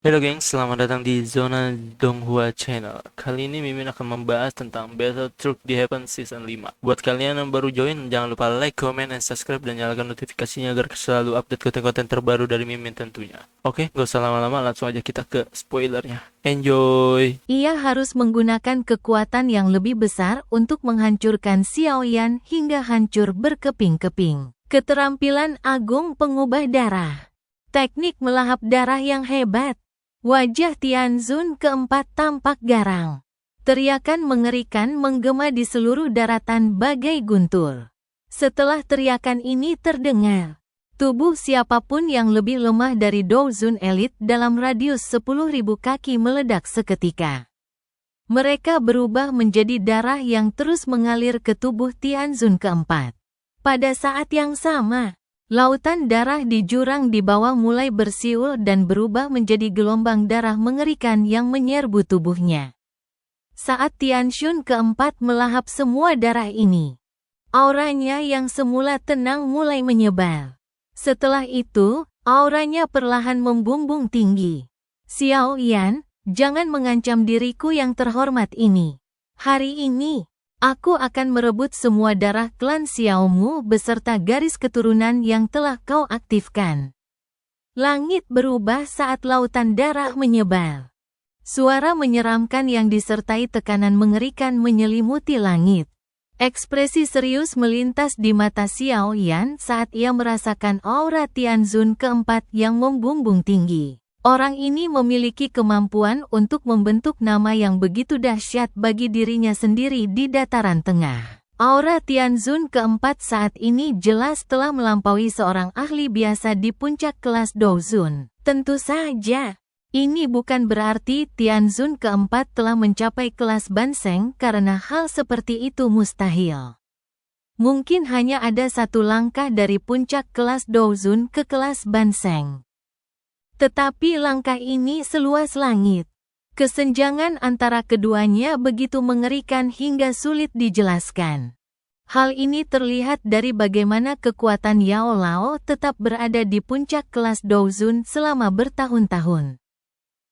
Halo gengs, selamat datang di Zona Donghua Channel. Kali ini Mimin akan membahas tentang Battle Truck di Heaven Season 5. Buat kalian yang baru join, jangan lupa like, comment, dan subscribe, dan nyalakan notifikasinya agar selalu update konten-konten terbaru dari Mimin tentunya. Oke, gak usah lama-lama, langsung aja kita ke spoilernya. Enjoy! Ia harus menggunakan kekuatan yang lebih besar untuk menghancurkan Xiaoyan hingga hancur berkeping-keping. Keterampilan agung pengubah darah. Teknik melahap darah yang hebat. Wajah Tianzun keempat tampak garang. Teriakan mengerikan menggema di seluruh daratan bagai guntur. Setelah teriakan ini terdengar, tubuh siapapun yang lebih lemah dari Douzun Elite dalam radius 10.000 kaki meledak seketika. Mereka berubah menjadi darah yang terus mengalir ke tubuh Tianzun keempat. Pada saat yang sama, lautan darah di jurang di bawah mulai bersiul dan berubah menjadi gelombang darah mengerikan yang menyerbu tubuhnya. Saat Tianzun keempat melahap semua darah ini, auranya yang semula tenang mulai menyebar. Setelah itu, auranya perlahan membumbung tinggi. Xiaoyan, jangan mengancam diriku yang terhormat ini. Hari ini, aku akan merebut semua darah klan Xiaomu beserta garis keturunan yang telah kau aktifkan. Langit berubah saat lautan darah menyebar. Suara menyeramkan yang disertai tekanan mengerikan menyelimuti langit. Ekspresi serius melintas di mata Xiaoyan saat ia merasakan aura Tianzun keempat yang membumbung tinggi. Orang ini memiliki kemampuan untuk membentuk nama yang begitu dahsyat bagi dirinya sendiri di dataran tengah. Aura Tianzun keempat saat ini jelas telah melampaui seorang ahli biasa di puncak kelas Douzun. Tentu saja, ini bukan berarti Tianzun keempat telah mencapai kelas Banseng karena hal seperti itu mustahil. Mungkin hanya ada satu langkah dari puncak kelas Douzun ke kelas Banseng. Tetapi langkah ini seluas langit. Kesenjangan antara keduanya begitu mengerikan hingga sulit dijelaskan. Hal ini terlihat dari bagaimana kekuatan Yao Lao tetap berada di puncak kelas Douzun selama bertahun-tahun.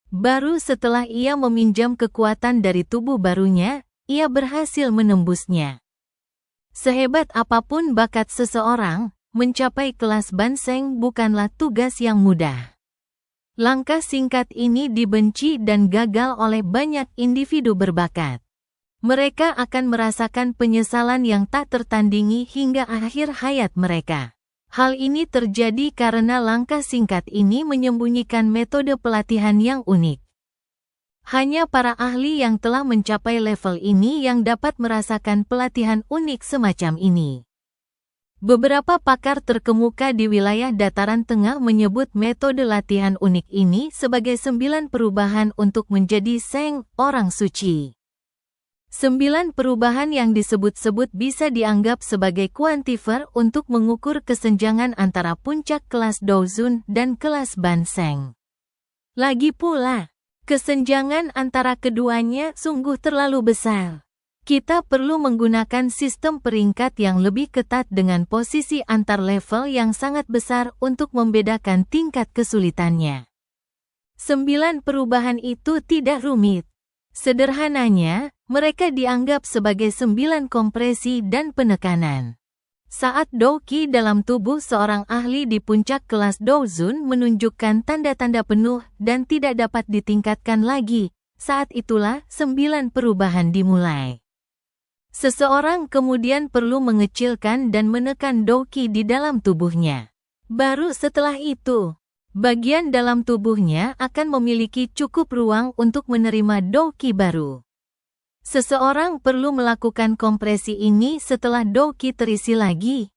Baru setelah ia meminjam kekuatan dari tubuh barunya, ia berhasil menembusnya. Sehebat apapun bakat seseorang, mencapai kelas Banseng bukanlah tugas yang mudah. Langkah singkat ini dibenci dan gagal oleh banyak individu berbakat. Mereka akan merasakan penyesalan yang tak tertandingi hingga akhir hayat mereka. Hal ini terjadi karena langkah singkat ini menyembunyikan metode pelatihan yang unik. Hanya para ahli yang telah mencapai level ini yang dapat merasakan pelatihan unik semacam ini. Beberapa pakar terkemuka di wilayah dataran tengah menyebut metode latihan unik ini sebagai 9 perubahan untuk menjadi Seng, orang suci. 9 perubahan yang disebut-sebut bisa dianggap sebagai kuantifer untuk mengukur kesenjangan antara puncak kelas Douzun dan kelas Banseng. Lagi pula, kesenjangan antara keduanya sungguh terlalu besar. Kita perlu menggunakan sistem peringkat yang lebih ketat dengan posisi antar level yang sangat besar untuk membedakan tingkat kesulitannya. 9 perubahan itu tidak rumit. Sederhananya, mereka dianggap sebagai 9 kompresi dan penekanan. Saat Douqi dalam tubuh seorang ahli di puncak kelas Douzun menunjukkan tanda-tanda penuh dan tidak dapat ditingkatkan lagi, saat itulah 9 perubahan dimulai. Seseorang kemudian perlu mengecilkan dan menekan Douqi di dalam tubuhnya. Baru setelah itu, bagian dalam tubuhnya akan memiliki cukup ruang untuk menerima Douqi baru. Seseorang perlu melakukan kompresi ini setelah Douqi terisi lagi.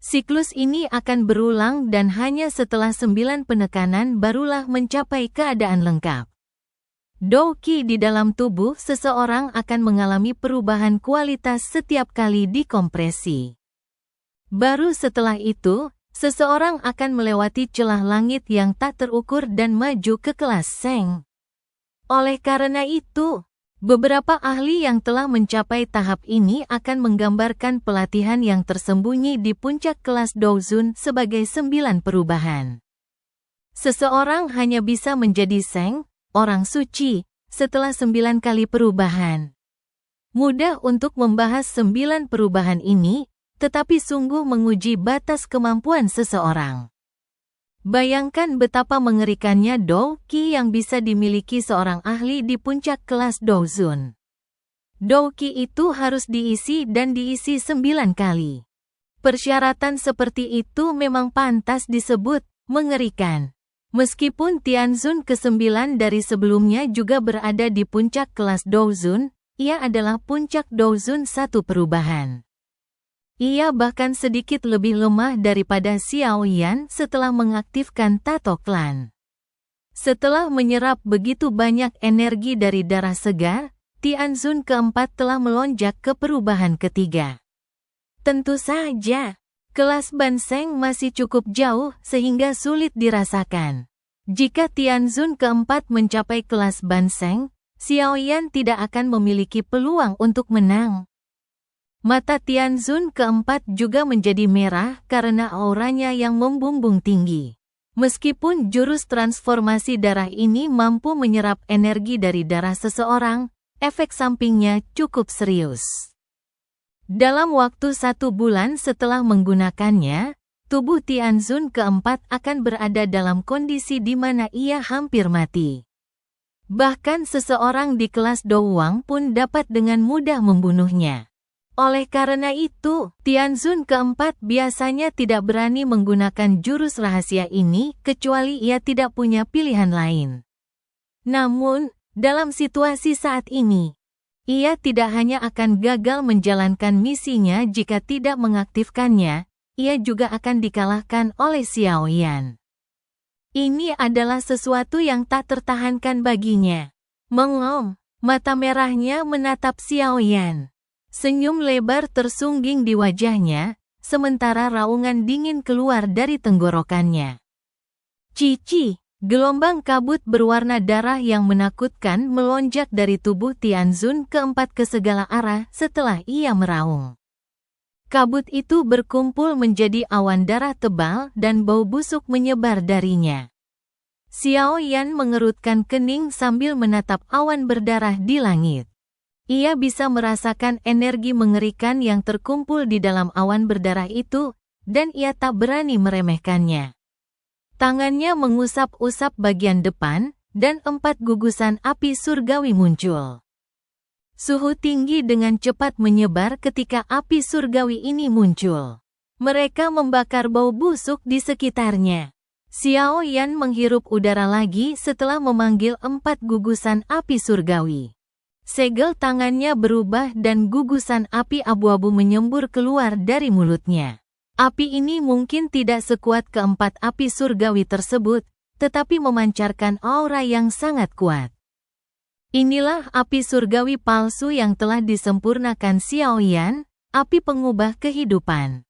Siklus ini akan berulang dan hanya setelah 9 penekanan barulah mencapai keadaan lengkap. Douqi di dalam tubuh seseorang akan mengalami perubahan kualitas setiap kali dikompresi. Baru setelah itu, seseorang akan melewati celah langit yang tak terukur dan maju ke kelas Seng. Oleh karena itu, beberapa ahli yang telah mencapai tahap ini akan menggambarkan pelatihan yang tersembunyi di puncak kelas Douzun sebagai 9 perubahan. Seseorang hanya bisa menjadi Seng, orang suci, setelah 9 kali perubahan. Mudah untuk membahas 9 perubahan ini, tetapi sungguh menguji batas kemampuan seseorang. Bayangkan betapa mengerikannya Dou Qi yang bisa dimiliki seorang ahli di puncak kelas Douzun. Dou Qi itu harus diisi dan diisi 9 kali. Persyaratan seperti itu memang pantas disebut mengerikan. Meskipun Tianzun ke-9 dari sebelumnya juga berada di puncak kelas Douzun, ia adalah puncak Douzun 1 perubahan. Ia bahkan sedikit lebih lemah daripada Xiao Yan setelah mengaktifkan Tato Klan. Setelah menyerap begitu banyak energi dari darah segar, Tianzun ke-4 telah melonjak ke perubahan ketiga. Tentu saja, kelas Banseng masih cukup jauh sehingga sulit dirasakan. Jika Tianzun ke-4 mencapai kelas Banseng, Xiao Yan tidak akan memiliki peluang untuk menang. Mata Tianzun ke-4 juga menjadi merah karena auranya yang membumbung tinggi. Meskipun jurus transformasi darah ini mampu menyerap energi dari darah seseorang, efek sampingnya cukup serius. Dalam waktu 1 bulan setelah menggunakannya, tubuh Tianzun ke-4 akan berada dalam kondisi di mana ia hampir mati. Bahkan seseorang di kelas Douwang pun dapat dengan mudah membunuhnya. Oleh karena itu, Tianzun ke-4 biasanya tidak berani menggunakan jurus rahasia ini kecuali ia tidak punya pilihan lain. Namun, dalam situasi saat ini, ia tidak hanya akan gagal menjalankan misinya jika tidak mengaktifkannya, ia juga akan dikalahkan oleh Xiao Yan. Ini adalah sesuatu yang tak tertahankan baginya. Mengom, mata merahnya menatap Xiao Yan. Senyum lebar tersungging di wajahnya, sementara raungan dingin keluar dari tenggorokannya. Cici, gelombang kabut berwarna darah yang menakutkan melonjak dari tubuh Tianzun ke-4 ke segala arah setelah ia meraung. Kabut itu berkumpul menjadi awan darah tebal dan bau busuk menyebar darinya. Xiao Yan mengerutkan kening sambil menatap awan berdarah di langit. Ia bisa merasakan energi mengerikan yang terkumpul di dalam awan berdarah itu, dan ia tak berani meremehkannya. Tangannya mengusap-usap bagian depan, dan 4 gugusan api surgawi muncul. Suhu tinggi dengan cepat menyebar ketika api surgawi ini muncul. Mereka membakar bau busuk di sekitarnya. Xiao Yan menghirup udara lagi setelah memanggil 4 gugusan api surgawi. Segel tangannya berubah dan gugusan api abu-abu menyembur keluar dari mulutnya. Api ini mungkin tidak sekuat ke-4 api surgawi tersebut, tetapi memancarkan aura yang sangat kuat. Inilah api surgawi palsu yang telah disempurnakan Xiao Yan, api pengubah kehidupan.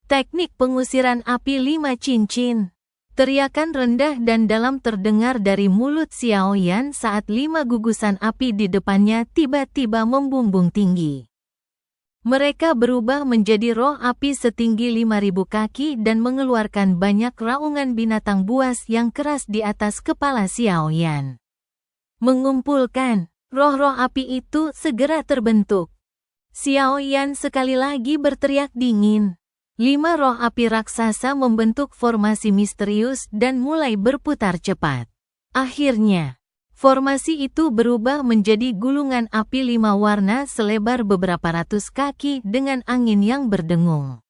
Teknik pengusiran api 5 cincin. Teriakan rendah dan dalam terdengar dari mulut Xiao Yan saat 5 gugusan api di depannya tiba-tiba membumbung tinggi. Mereka berubah menjadi roh api setinggi 5.000 kaki dan mengeluarkan banyak raungan binatang buas yang keras di atas kepala Xiao Yan. Mengumpulkan, roh-roh api itu segera terbentuk. Xiao Yan sekali lagi berteriak dingin. 5 roh api raksasa membentuk formasi misterius dan mulai berputar cepat. Akhirnya, formasi itu berubah menjadi gulungan api 5 warna selebar beberapa ratus kaki dengan angin yang berdengung.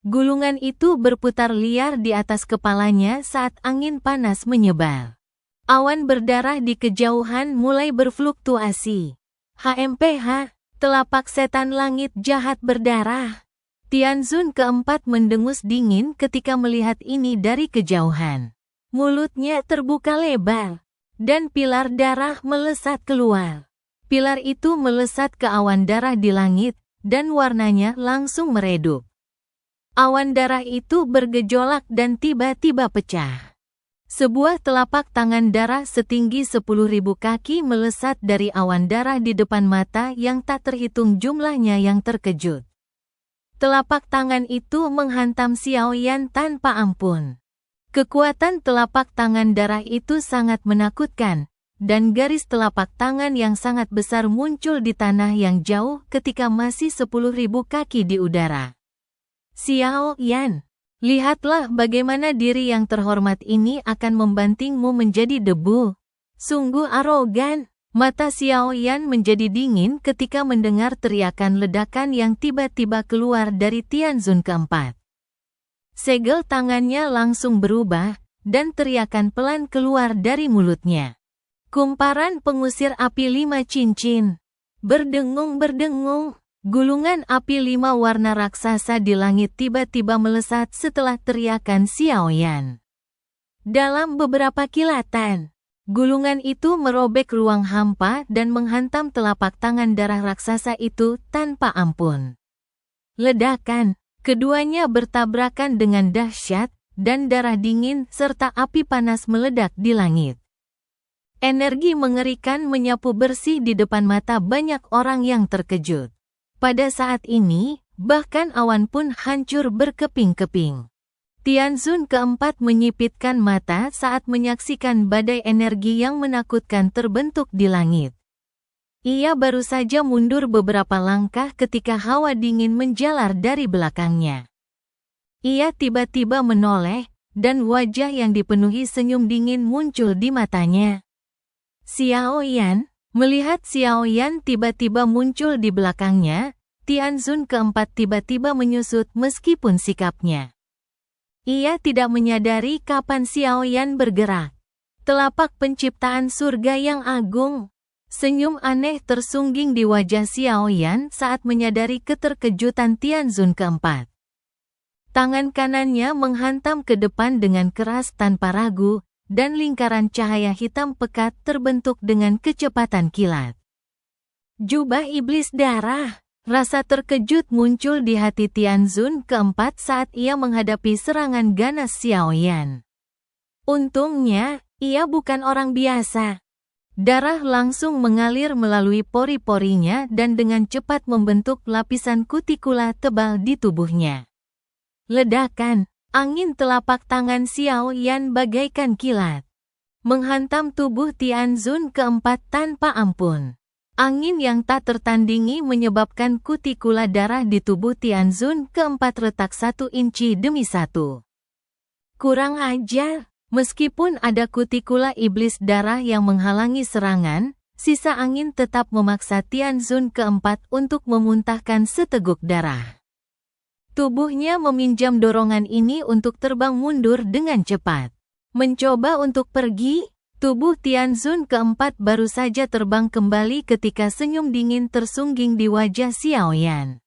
Gulungan itu berputar liar di atas kepalanya saat angin panas menyebar. Awan berdarah di kejauhan mulai berfluktuasi. HMPH, telapak setan langit jahat berdarah. Tianzun ke-4 mendengus dingin ketika melihat ini dari kejauhan. Mulutnya terbuka lebar, dan pilar darah melesat keluar. Pilar itu melesat ke awan darah di langit, dan warnanya langsung meredup. Awan darah itu bergejolak dan tiba-tiba pecah. Sebuah telapak tangan darah setinggi 10.000 kaki melesat dari awan darah di depan mata yang tak terhitung jumlahnya yang terkejut. Telapak tangan itu menghantam Xiao Yan tanpa ampun. Kekuatan telapak tangan darah itu sangat menakutkan, dan garis telapak tangan yang sangat besar muncul di tanah yang jauh ketika masih 10.000 kaki di udara. Xiao Yan, lihatlah bagaimana diri yang terhormat ini akan membantingmu menjadi debu. Sungguh arogan. Mata Xiao Yan menjadi dingin ketika mendengar teriakan ledakan yang tiba-tiba keluar dari Tianzun keempat. Segel tangannya langsung berubah, dan teriakan pelan keluar dari mulutnya. Kumparan pengusir api 5 cincin. Berdengung-berdengung, gulungan api 5 warna raksasa di langit tiba-tiba melesat setelah teriakan Xiao Yan. Dalam beberapa kilatan, gulungan itu merobek ruang hampa dan menghantam telapak tangan darah raksasa itu tanpa ampun. Ledakan, keduanya bertabrakan dengan dahsyat, dan darah dingin serta api panas meledak di langit. Energi mengerikan menyapu bersih di depan mata banyak orang yang terkejut. Pada saat ini, bahkan awan pun hancur berkeping-keping. Tianzun keempat menyipitkan mata saat menyaksikan badai energi yang menakutkan terbentuk di langit. Ia baru saja mundur beberapa langkah ketika hawa dingin menjalar dari belakangnya. Ia tiba-tiba menoleh, dan wajah yang dipenuhi senyum dingin muncul di matanya. Xiao Yan, melihat Xiao Yan tiba-tiba muncul di belakangnya, Tianzun keempat tiba-tiba menyusut meskipun sikapnya. Ia tidak menyadari kapan Xiao Yan bergerak. Telapak penciptaan surga yang agung. Senyum aneh tersungging di wajah Xiao Yan saat menyadari keterkejutan Tianzun keempat. Tangan kanannya menghantam ke depan dengan keras tanpa ragu, dan lingkaran cahaya hitam pekat terbentuk dengan kecepatan kilat. Jubah iblis darah. Rasa terkejut muncul di hati Tianzun keempat saat ia menghadapi serangan ganas Xiao Yan. Untungnya, ia bukan orang biasa. Darah langsung mengalir melalui pori-porinya dan dengan cepat membentuk lapisan kutikula tebal di tubuhnya. Ledakan, angin telapak tangan Xiao Yan bagaikan kilat, menghantam tubuh Tianzun keempat tanpa ampun. Angin yang tak tertandingi menyebabkan kutikula darah di tubuh Tianzun keempat retak 1 inci demi 1. Kurang ajar, meskipun ada kutikula iblis darah yang menghalangi serangan, sisa angin tetap memaksa Tianzun keempat untuk memuntahkan seteguk darah. Tubuhnya meminjam dorongan ini untuk terbang mundur dengan cepat. Mencoba untuk pergi, tubuh Tianzun keempat baru saja terbang kembali ketika senyum dingin tersungging di wajah Xiao Yan.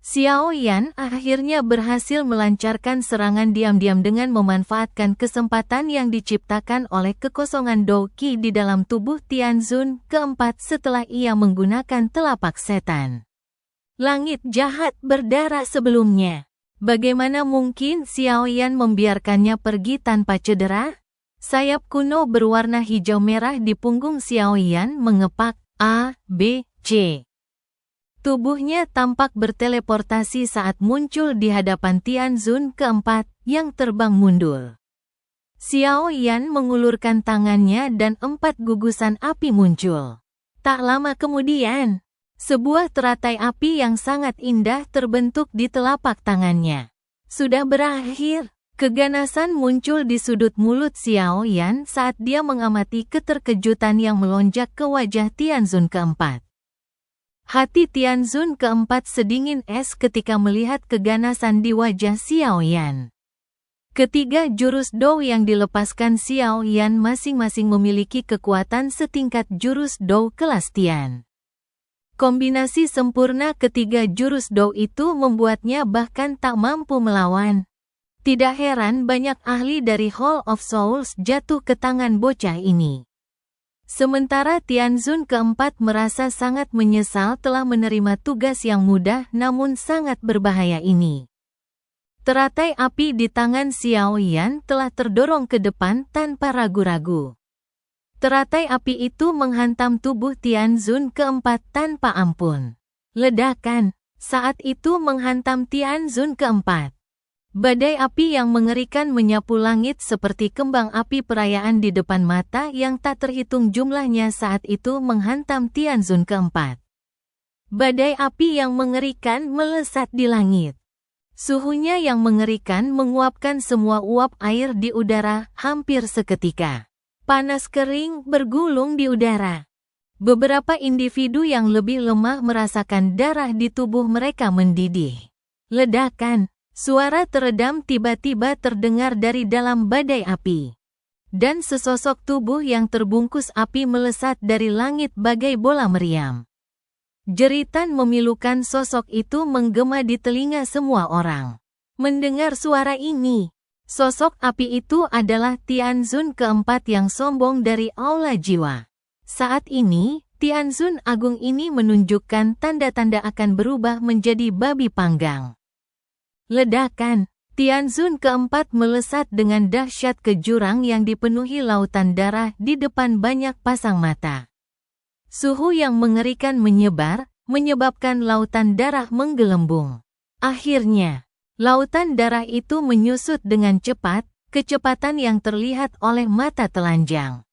Xiao Yan akhirnya berhasil melancarkan serangan diam-diam dengan memanfaatkan kesempatan yang diciptakan oleh kekosongan Dou Qi di dalam tubuh Tianzun keempat setelah ia menggunakan telapak setan. Langit jahat berdarah sebelumnya. Bagaimana mungkin Xiao Yan membiarkannya pergi tanpa cedera? Sayap kuno berwarna hijau merah di punggung Xiao Yan mengepak A, B, C. Tubuhnya tampak berteleportasi saat muncul di hadapan Tianzun keempat yang terbang mundur. Xiao Yan mengulurkan tangannya dan 4 gugusan api muncul. Tak lama kemudian, sebuah teratai api yang sangat indah terbentuk di telapak tangannya. Sudah berakhir. Keganasan muncul di sudut mulut Xiao Yan saat dia mengamati keterkejutan yang melonjak ke wajah Tianzun keempat. Hati Tianzun keempat sedingin es ketika melihat keganasan di wajah Xiao Yan. Ketiga jurus Dou yang dilepaskan Xiao Yan masing-masing memiliki kekuatan setingkat jurus Dou kelas Tian. Kombinasi sempurna ketiga jurus Dou itu membuatnya bahkan tak mampu melawan. Tidak heran banyak ahli dari Hall of Souls jatuh ke tangan bocah ini. Sementara Tianzun keempat merasa sangat menyesal telah menerima tugas yang mudah namun sangat berbahaya ini. Teratai api di tangan Xiao Yan telah terdorong ke depan tanpa ragu-ragu. Teratai api itu menghantam tubuh Tianzun keempat tanpa ampun. Ledakan, saat itu menghantam Tianzun keempat. Badai api yang mengerikan menyapu langit seperti kembang api perayaan di depan mata yang tak terhitung jumlahnya saat itu menghantam Tianzun keempat. Badai api yang mengerikan melesat di langit. Suhunya yang mengerikan menguapkan semua uap air di udara hampir seketika. Panas kering bergulung di udara. Beberapa individu yang lebih lemah merasakan darah di tubuh mereka mendidih. Ledakan. Suara teredam tiba-tiba terdengar dari dalam badai api. Dan sesosok tubuh yang terbungkus api melesat dari langit bagai bola meriam. Jeritan memilukan sosok itu menggema di telinga semua orang. Mendengar suara ini, sosok api itu adalah Tianzun keempat yang sombong dari aula jiwa. Saat ini, Tianzun Agung ini menunjukkan tanda-tanda akan berubah menjadi babi panggang. Ledakan. Tianzun keempat melesat dengan dahsyat ke jurang yang dipenuhi lautan darah di depan banyak pasang mata. Suhu yang mengerikan menyebar, menyebabkan lautan darah menggelembung. Akhirnya, lautan darah itu menyusut dengan cepat, kecepatan yang terlihat oleh mata telanjang.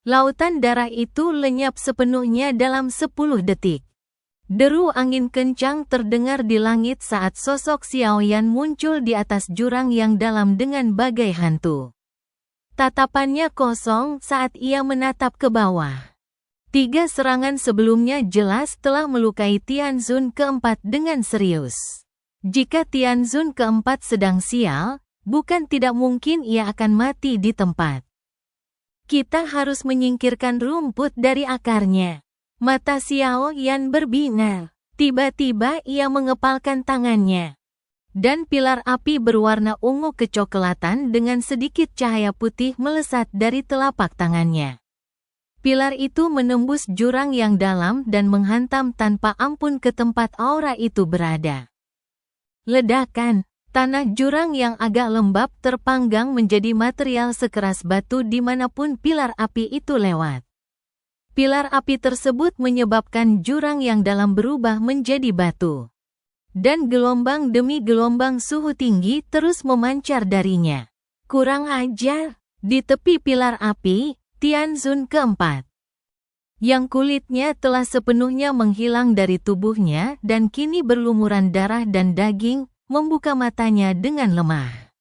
Lautan darah itu lenyap sepenuhnya dalam 10 detik. Deru angin kencang terdengar di langit saat sosok Xiaoyan muncul di atas jurang yang dalam dengan bagai hantu. Tatapannya kosong saat ia menatap ke bawah. 3 serangan sebelumnya jelas telah melukai Tianzun keempat dengan serius. Jika Tianzun keempat sedang sial, bukan tidak mungkin ia akan mati di tempat. Kita harus menyingkirkan rumput dari akarnya. Mata Xiaoyan berbinar. Tiba-tiba ia mengepalkan tangannya. Dan pilar api berwarna ungu kecoklatan dengan sedikit cahaya putih melesat dari telapak tangannya. Pilar itu menembus jurang yang dalam dan menghantam tanpa ampun ke tempat aura itu berada. Ledakan. Tanah jurang yang agak lembab terpanggang menjadi material sekeras batu dimanapun pilar api itu lewat. Pilar api tersebut menyebabkan jurang yang dalam berubah menjadi batu. Dan gelombang demi gelombang suhu tinggi terus memancar darinya. Kurang ajar. Di tepi pilar api, Tianzun keempat, yang kulitnya telah sepenuhnya menghilang dari tubuhnya dan kini berlumuran darah dan daging, membuka matanya dengan lemah.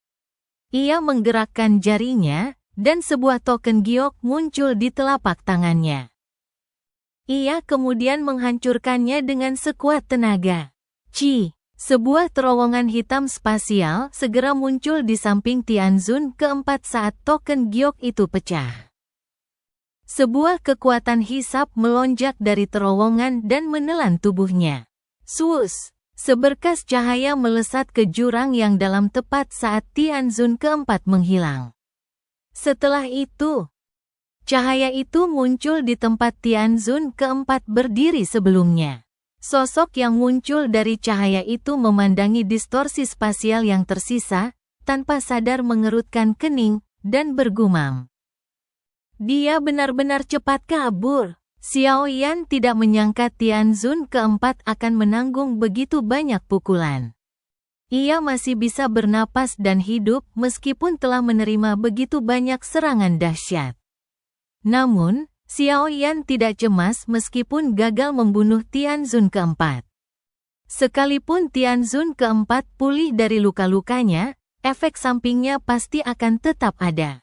Ia menggerakkan jarinya, dan sebuah token giok muncul di telapak tangannya. Ia kemudian menghancurkannya dengan sekuat tenaga. Sebuah terowongan hitam spasial segera muncul di samping Tianzun keempat saat token giok itu pecah. Sebuah kekuatan hisap melonjak dari terowongan dan menelan tubuhnya. Seberkas cahaya melesat ke jurang yang dalam tepat saat Tianzun keempat menghilang. Setelah itu, cahaya itu muncul di tempat Tianzun keempat berdiri sebelumnya. Sosok yang muncul dari cahaya itu memandangi distorsi spasial yang tersisa, tanpa sadar mengerutkan kening, dan bergumam. Dia benar-benar cepat kabur. Xiaoyan tidak menyangka Tianzun keempat akan menanggung begitu banyak pukulan. Ia masih bisa bernapas dan hidup meskipun telah menerima begitu banyak serangan dahsyat. Namun, Xiaoyan tidak cemas meskipun gagal membunuh Tianzun keempat. Sekalipun Tianzun keempat pulih dari luka-lukanya, efek sampingnya pasti akan tetap ada.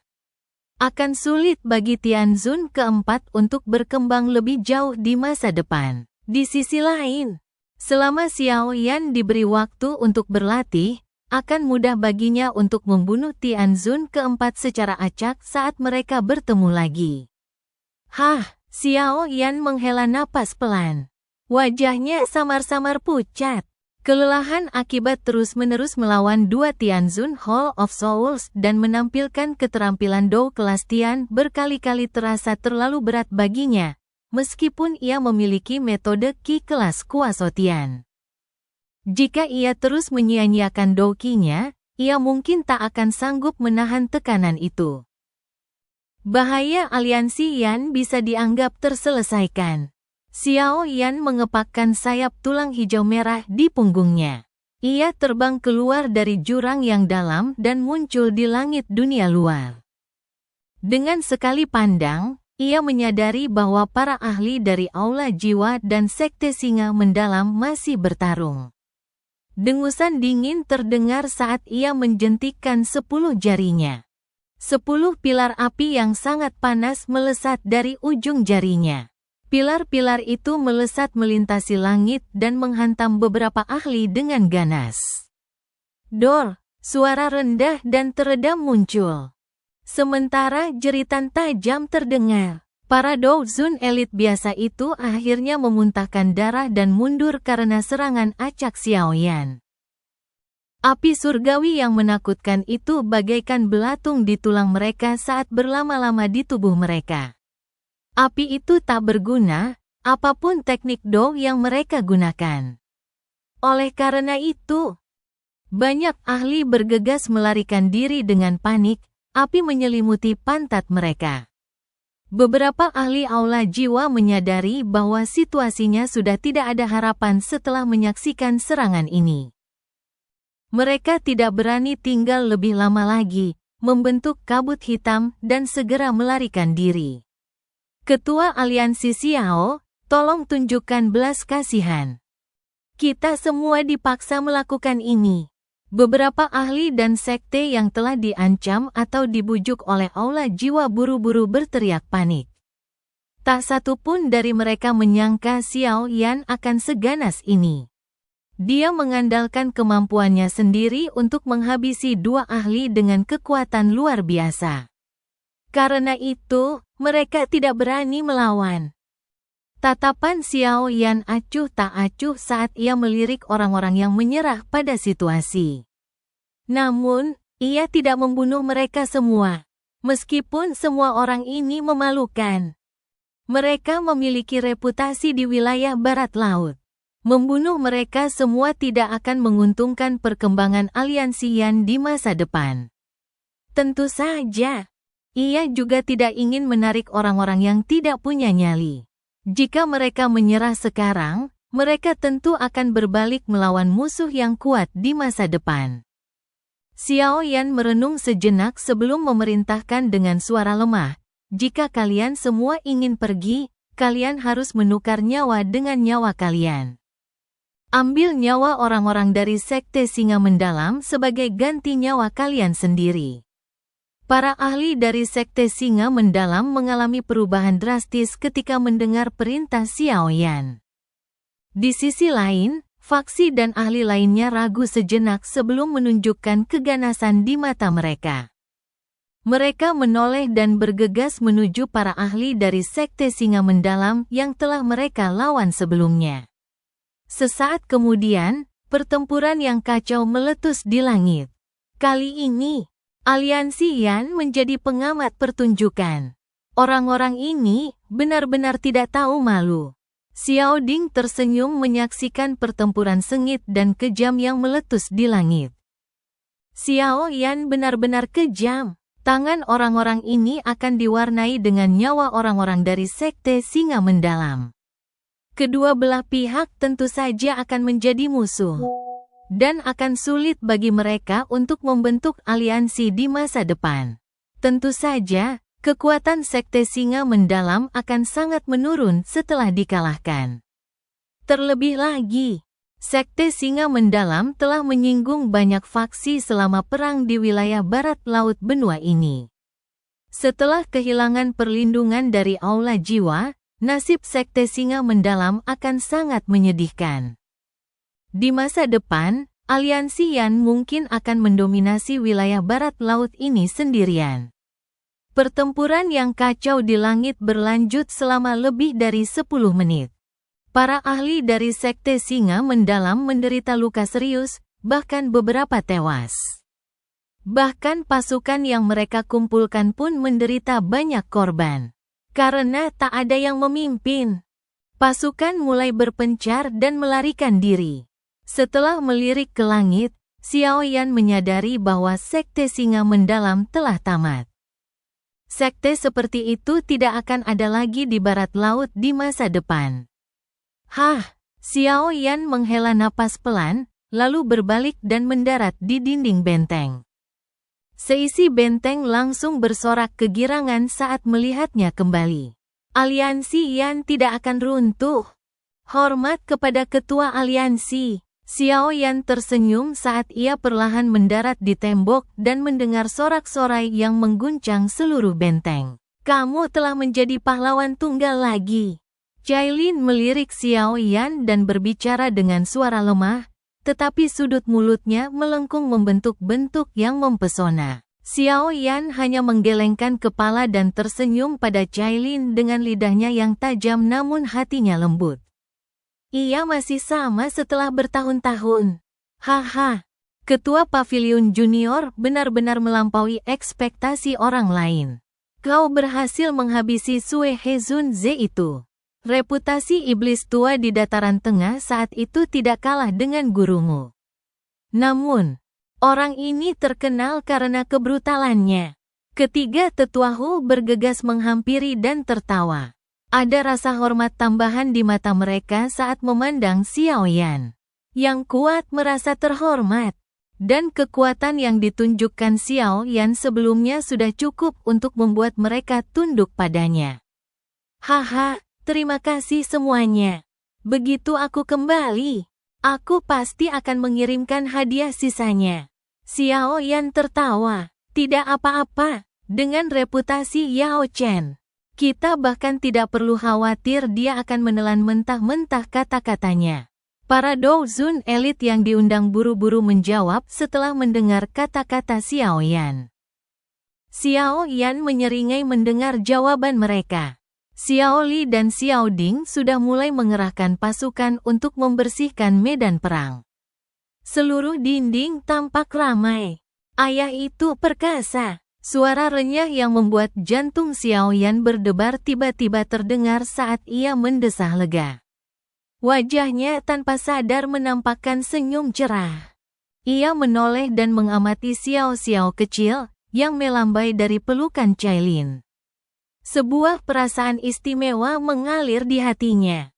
Akan sulit bagi Tianzun keempat untuk berkembang lebih jauh di masa depan. Di sisi lain, selama Xiaoyan diberi waktu untuk berlatih, akan mudah baginya untuk membunuh Tianzun keempat secara acak saat mereka bertemu lagi. Xiaoyan menghela napas pelan. Wajahnya samar-samar pucat. Kelelahan akibat terus-menerus melawan 2 Tianzun Hall of Souls dan menampilkan keterampilan Dou kelas Tian berkali-kali terasa terlalu berat baginya, meskipun ia memiliki metode Qi kelas Kuaso Tian. Jika ia terus menyia-nyiakan Dou Qi-nya, ia mungkin tak akan sanggup menahan tekanan itu. Bahaya aliansi Yan bisa dianggap terselesaikan. Xiaoyan mengepakkan sayap tulang hijau merah di punggungnya. ia terbang keluar dari jurang yang dalam dan muncul di langit dunia luar. Dengan sekali pandang, ia menyadari bahwa para ahli dari Aula Jiwa dan Sekte Singa Mendalam masih bertarung. Dengusan dingin terdengar saat ia menjentikkan 10 jarinya. 10 pilar api yang sangat panas melesat dari ujung jarinya. Pilar-pilar itu melesat melintasi langit dan menghantam beberapa ahli dengan ganas. Dor, suara rendah dan teredam muncul. Sementara jeritan tajam terdengar. Para Douzun elit biasa itu akhirnya memuntahkan darah dan mundur karena serangan acak Xiaoyan. Api surgawi yang menakutkan itu bagaikan belatung di tulang mereka saat berlama-lama di tubuh mereka. Api itu tak berguna, apapun teknik Dou yang mereka gunakan. Oleh karena itu, banyak ahli bergegas melarikan diri dengan panik, api menyelimuti pantat mereka. Beberapa ahli Aula Jiwa menyadari bahwa situasinya sudah tidak ada harapan setelah menyaksikan serangan ini. Mereka tidak berani tinggal lebih lama lagi, membentuk kabut hitam dan segera melarikan diri. Ketua Aliansi Xiao, tolong tunjukkan belas kasihan. Kita semua dipaksa melakukan ini. Beberapa ahli dan sekte yang telah diancam atau dibujuk oleh Aula Jiwa buru-buru berteriak panik. Tak satu pun dari mereka menyangka Xiao Yan akan seganas ini. Dia mengandalkan kemampuannya sendiri untuk menghabisi 2 ahli dengan kekuatan luar biasa. Karena itu, mereka tidak berani melawan. Tatapan Xiao Yan acuh tak acuh saat ia melirik orang-orang yang menyerah pada situasi. Namun, ia tidak membunuh mereka semua. Meskipun semua orang ini memalukan. Mereka memiliki reputasi di wilayah barat laut. Membunuh mereka semua tidak akan menguntungkan perkembangan aliansi Yan di masa depan. Tentu saja, ia juga tidak ingin menarik orang-orang yang tidak punya nyali. Jika mereka menyerah sekarang, mereka tentu akan berbalik melawan musuh yang kuat di masa depan. Xiao Yan merenung sejenak sebelum memerintahkan dengan suara lemah, "Jika kalian semua ingin pergi, kalian harus menukar nyawa dengan nyawa kalian. Ambil nyawa orang-orang dari Sekte Singa Mendalam sebagai ganti nyawa kalian sendiri." Para ahli dari Sekte Singa Mendalam mengalami perubahan drastis ketika mendengar perintah Xiao Yan. Di sisi lain, faksi dan ahli lainnya ragu sejenak sebelum menunjukkan keganasan di mata mereka. Mereka menoleh dan bergegas menuju para ahli dari Sekte Singa Mendalam yang telah mereka lawan sebelumnya. Sesaat kemudian, pertempuran yang kacau meletus di langit. Kali ini, Aliansi Yan menjadi pengamat pertunjukan. Orang-orang ini benar-benar tidak tahu malu. Xiao Ding tersenyum menyaksikan pertempuran sengit dan kejam yang meletus di langit. Xiao Yan benar-benar kejam. Tangan orang-orang ini akan diwarnai dengan nyawa orang-orang dari Sekte Singa Mendalam. Kedua belah pihak tentu saja akan menjadi musuh. Dan akan sulit bagi mereka untuk membentuk aliansi di masa depan. Tentu saja, kekuatan Sekte Singa Mendalam akan sangat menurun setelah dikalahkan. Terlebih lagi, Sekte Singa Mendalam telah menyinggung banyak faksi selama perang di wilayah barat laut benua ini. Setelah kehilangan perlindungan dari Aula Jiwa, nasib Sekte Singa Mendalam akan sangat menyedihkan. Di masa depan, aliansi Yan mungkin akan mendominasi wilayah barat laut ini sendirian. Pertempuran yang kacau di langit berlanjut selama lebih dari 10 menit. Para ahli dari Sekte Singa Mendalam menderita luka serius, bahkan beberapa tewas. Bahkan pasukan yang mereka kumpulkan pun menderita banyak korban. Karena tak ada yang memimpin, pasukan mulai berpencar dan melarikan diri. Setelah melirik ke langit, Xiao Yan menyadari bahwa Sekte Singa Mendalam telah tamat. Sekte seperti itu tidak akan ada lagi di barat laut di masa depan. Xiao Yan menghela napas pelan, lalu berbalik dan mendarat di dinding benteng. Seisi benteng langsung bersorak kegirangan saat melihatnya kembali. Aliansi Yan tidak akan runtuh. Hormat kepada ketua aliansi. Xiao Yan tersenyum saat ia perlahan mendarat di tembok dan mendengar sorak-sorai yang mengguncang seluruh benteng. Kamu telah menjadi pahlawan tunggal lagi. Cailin melirik Xiao Yan dan berbicara dengan suara lemah, tetapi sudut mulutnya melengkung membentuk bentuk yang mempesona. Xiao Yan hanya menggelengkan kepala dan tersenyum pada Cailin dengan lidahnya yang tajam namun hatinya lembut. Ia masih sama setelah bertahun-tahun. Haha, ketua pavilion junior benar-benar melampaui ekspektasi orang lain. Kau berhasil menghabisi Sue Hezun Ze itu. Reputasi iblis tua di dataran tengah saat itu tidak kalah dengan gurumu. Namun, orang ini terkenal karena kebrutalannya. Ketiga tetua Hu bergegas menghampiri dan tertawa. Ada rasa hormat tambahan di mata mereka saat memandang Xiao Yan. Yang kuat merasa terhormat. Dan kekuatan yang ditunjukkan Xiao Yan sebelumnya sudah cukup untuk membuat mereka tunduk padanya. Haha, terima kasih semuanya. Begitu aku kembali, aku pasti akan mengirimkan hadiah sisanya. Xiao Yan tertawa. Tidak apa-apa, dengan reputasi Yao Chen. Kita bahkan tidak perlu khawatir dia akan menelan mentah-mentah kata-katanya. Para Douzun elit yang diundang buru-buru menjawab setelah mendengar kata-kata Xiao Yan. Xiao Yan menyeringai mendengar jawaban mereka. Xiao Li dan Xiao Ding sudah mulai mengerahkan pasukan untuk membersihkan medan perang. Seluruh dinding tampak ramai. Ayah itu perkasa. Suara renyah yang membuat jantung Xiao Yan berdebar tiba-tiba terdengar saat ia mendesah lega. Wajahnya tanpa sadar menampakkan senyum cerah. Ia menoleh dan mengamati Xiao Xiao kecil yang melambai dari pelukan Cailin. Sebuah perasaan istimewa mengalir di hatinya.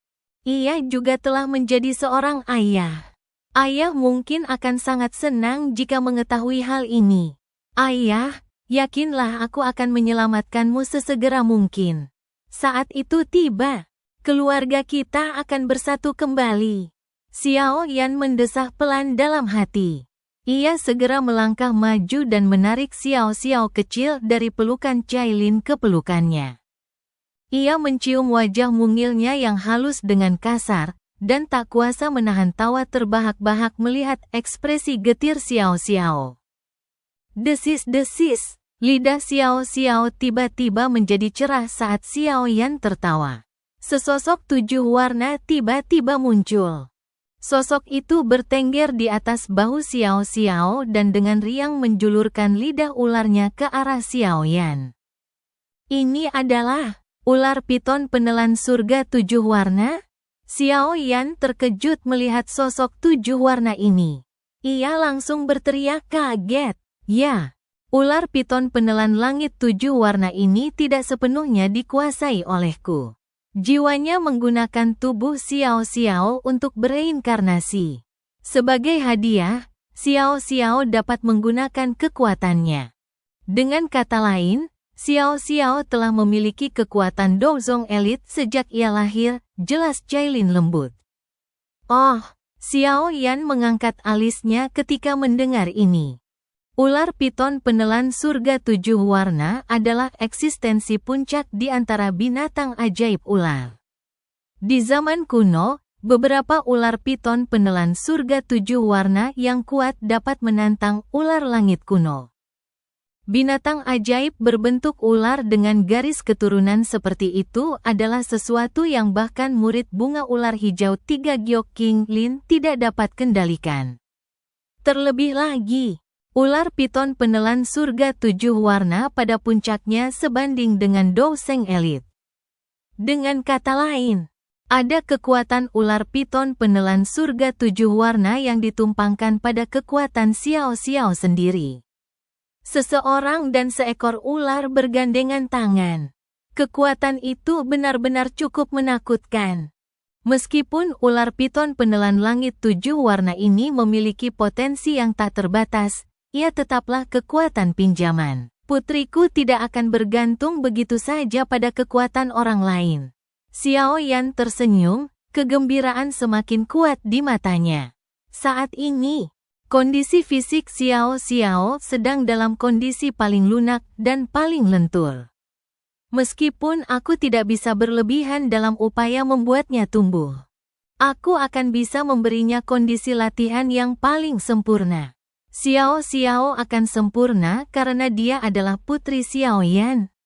Ia juga telah menjadi seorang ayah. Ayah mungkin akan sangat senang jika mengetahui hal ini. Ayah, yakinlah aku akan menyelamatkanmu sesegera mungkin. Saat itu tiba, keluarga kita akan bersatu kembali. Xiao Yan mendesah pelan dalam hati. Ia segera melangkah maju dan menarik Xiao Xiao kecil dari pelukan Cailin ke pelukannya. Ia mencium wajah mungilnya yang halus dengan kasar, dan tak kuasa menahan tawa terbahak-bahak melihat ekspresi getir Xiao Xiao. Desis-desis. Lidah Xiao Xiao tiba-tiba menjadi cerah saat Xiao Yan tertawa. Sesosok 7 warna tiba-tiba muncul. Sosok itu bertengger di atas bahu Xiao Xiao dan dengan riang menjulurkan lidah ularnya ke arah Xiao Yan. Ini adalah ular piton penelan surga 7 warna? Xiao Yan terkejut melihat sosok 7 warna ini. Ia langsung berteriak kaget. Ya. Ular piton penelan langit 7 warna ini tidak sepenuhnya dikuasai olehku. Jiwanya menggunakan tubuh Xiao Xiao untuk bereinkarnasi. Sebagai hadiah, Xiao Xiao dapat menggunakan kekuatannya. Dengan kata lain, Xiao Xiao telah memiliki kekuatan Douzong elit sejak ia lahir, jelas Cailin lembut. Oh, Xiao Yan mengangkat alisnya ketika mendengar ini. Ular piton penelan surga 7 warna adalah eksistensi puncak di antara binatang ajaib ular. Di zaman kuno, beberapa ular piton penelan surga 7 warna yang kuat dapat menantang ular langit kuno. Binatang ajaib berbentuk ular dengan garis keturunan seperti itu adalah sesuatu yang bahkan murid bunga ular hijau 3 Giok King Lin tidak dapat kendalikan. Terlebih lagi, ular piton penelan surga 7 warna pada puncaknya sebanding dengan Douseng elit. Dengan kata lain, ada kekuatan ular piton penelan surga 7 warna yang ditumpangkan pada kekuatan Xiao Xiao sendiri. Seseorang dan seekor ular bergandengan tangan. Kekuatan itu benar-benar cukup menakutkan. Meskipun ular piton penelan langit 7 warna ini memiliki potensi yang tak terbatas, ia tetaplah kekuatan pinjaman. Putriku tidak akan bergantung begitu saja pada kekuatan orang lain. Xiao Yan tersenyum, kegembiraan semakin kuat di matanya. Saat ini, kondisi fisik Xiao sedang dalam kondisi paling lunak dan paling lentur. Meskipun aku tidak bisa berlebihan dalam upaya membuatnya tumbuh, aku akan bisa memberinya kondisi latihan yang paling sempurna. Xiao akan sempurna karena dia adalah putri Xiao Yan.